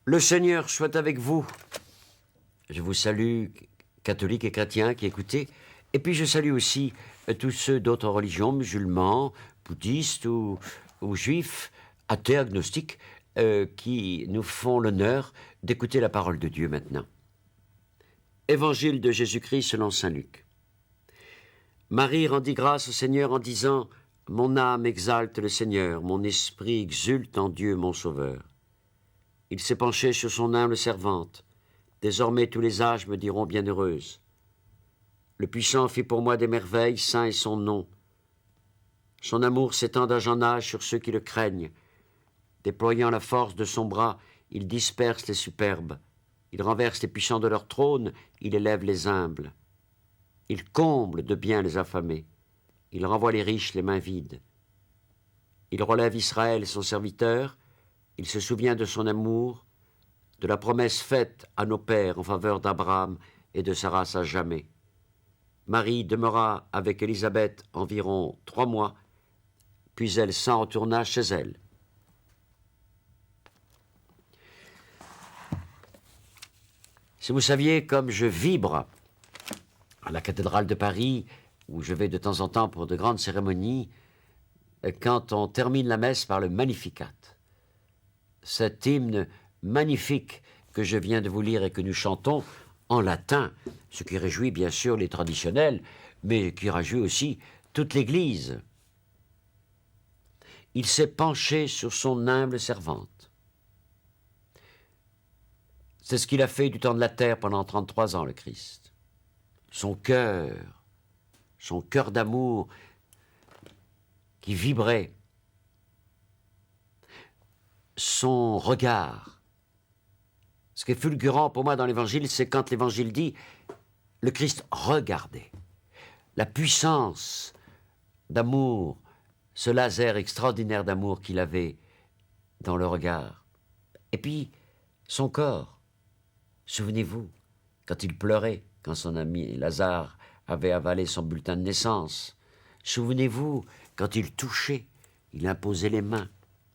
Le Seigneur soit avec vous. Je vous salue, catholiques et chrétiens qui écoutez. Et puis je salue aussi tous ceux d'autres religions, musulmans, bouddhistes ou juifs, athées, agnostiques, qui nous font l'honneur d'écouter la parole de Dieu maintenant. Évangile de Jésus-Christ selon saint Luc. Marie rendit grâce au Seigneur en disant « Mon âme exalte le Seigneur, mon esprit exulte en Dieu mon Sauveur. Il s'est penché sur son humble servante. Désormais tous les âges me diront bienheureuse. Le Puissant fit pour moi des merveilles, saint est son nom. Son amour s'étend d'âge en âge sur ceux qui le craignent. Déployant la force de son bras, il disperse les superbes. Il renverse les puissants de leur trône, il élève les humbles. Il comble de bien les affamés. Il renvoie les riches les mains vides. Il relève Israël, son serviteur. Il se souvient de son amour, de la promesse faite à nos pères en faveur d'Abraham et de sa race à jamais. Marie demeura avec Élisabeth environ 3 mois, puis elle s'en retourna chez elle. Si vous saviez comme je vibre à la cathédrale de Paris, où je vais de temps en temps pour de grandes cérémonies, quand on termine la messe par le Magnificat, cet hymne magnifique que je viens de vous lire et que nous chantons en latin, ce qui réjouit bien sûr les traditionnels, mais qui réjouit aussi toute l'Église. Il s'est penché sur son humble servante. C'est ce qu'il a fait du temps de la terre pendant 33 ans, le Christ. Son cœur d'amour qui vibrait, son regard. Ce qui est fulgurant pour moi dans l'Évangile, c'est quand l'Évangile dit « le Christ regardait ». La puissance d'amour, ce laser extraordinaire d'amour qu'il avait dans le regard. Et puis, son corps. Souvenez-vous, quand il pleurait, quand son ami Lazare avait avalé son bulletin de naissance. Souvenez-vous, quand il touchait, il imposait les mains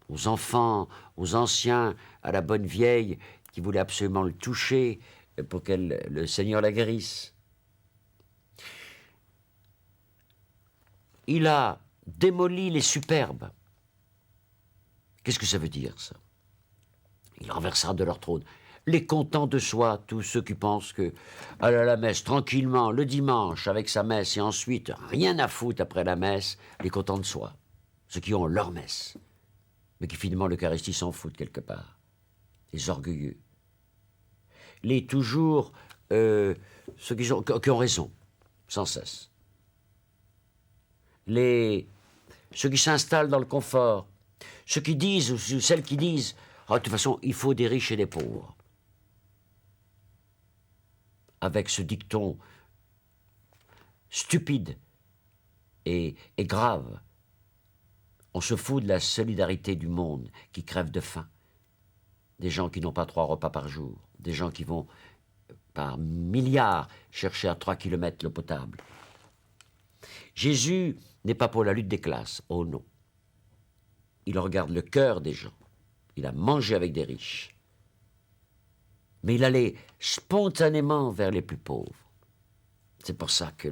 aux enfants, aux anciens, à la bonne vieille qui voulait absolument le toucher pour que le Seigneur la guérisse. Il a démoli les superbes. Qu'est-ce que ça veut dire, ça? Il renversera de leur trône les contents de soi, tous ceux qui pensent que aller à la messe tranquillement le dimanche avec sa messe et ensuite rien à foutre après la messe, les contents de soi, ceux qui ont leur messe, mais qui finalement l'Eucharistie s'en foutent quelque part, les orgueilleux, les toujours ceux qui ont raison sans cesse, ceux qui s'installent dans le confort, ceux qui disent ou celles qui disent de toute façon il faut des riches et des pauvres. Avec ce dicton stupide et grave. On se fout de la solidarité du monde qui crève de faim. Des gens qui n'ont pas 3 repas par jour. Des gens qui vont par milliards chercher à 3 kilomètres l'eau potable. Jésus n'est pas pour la lutte des classes. Oh non. Il regarde le cœur des gens. Il a mangé avec des riches. Mais il allait spontanément vers les plus pauvres. C'est pour ça que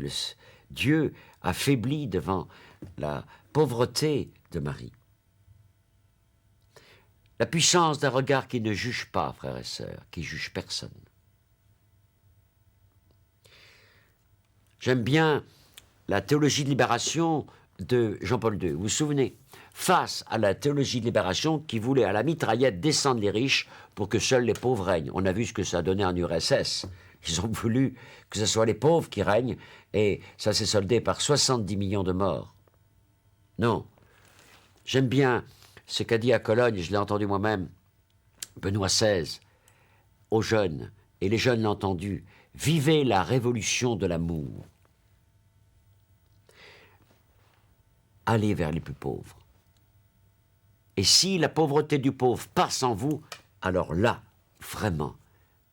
Dieu a faibli devant la pauvreté de Marie. La puissance d'un regard qui ne juge pas, frères et sœurs, qui juge personne. J'aime bien la théologie de libération de Jean-Paul II. Vous vous souvenez? Face à la théologie de libération qui voulait à la mitraillette descendre les riches pour que seuls les pauvres règnent. On a vu ce que ça a donné en URSS. Ils ont voulu que ce soit les pauvres qui règnent et ça s'est soldé par 70 millions de morts. Non. J'aime bien ce qu'a dit à Cologne, je l'ai entendu moi-même, Benoît XVI, aux jeunes, et les jeunes l'ont entendu, vivez la révolution de l'amour. Allez vers les plus pauvres. Et si la pauvreté du pauvre passe en vous, alors là, vraiment,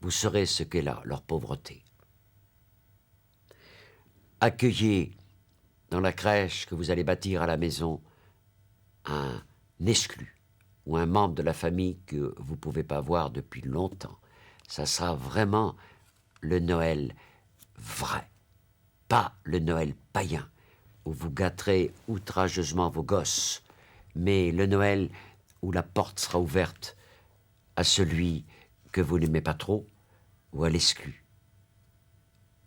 vous saurez ce qu'est leur pauvreté. Accueillez dans la crèche que vous allez bâtir à la maison un exclu, ou un membre de la famille que vous ne pouvez pas voir depuis longtemps. Ça sera vraiment le Noël vrai, pas le Noël païen, où vous gâterez outrageusement vos gosses, mais le Noël où la porte sera ouverte à celui que vous n'aimez pas trop ou à l'exclu.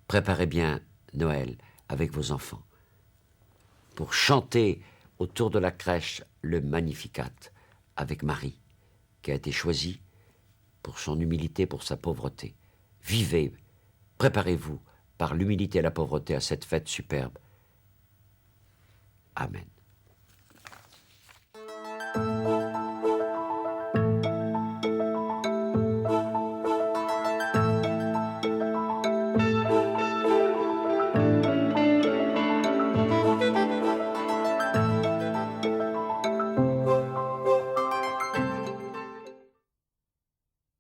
Préparez bien Noël avec vos enfants pour chanter autour de la crèche le Magnificat avec Marie, qui a été choisie pour son humilité, pour sa pauvreté. Vivez, préparez-vous par l'humilité et la pauvreté à cette fête superbe. Amen.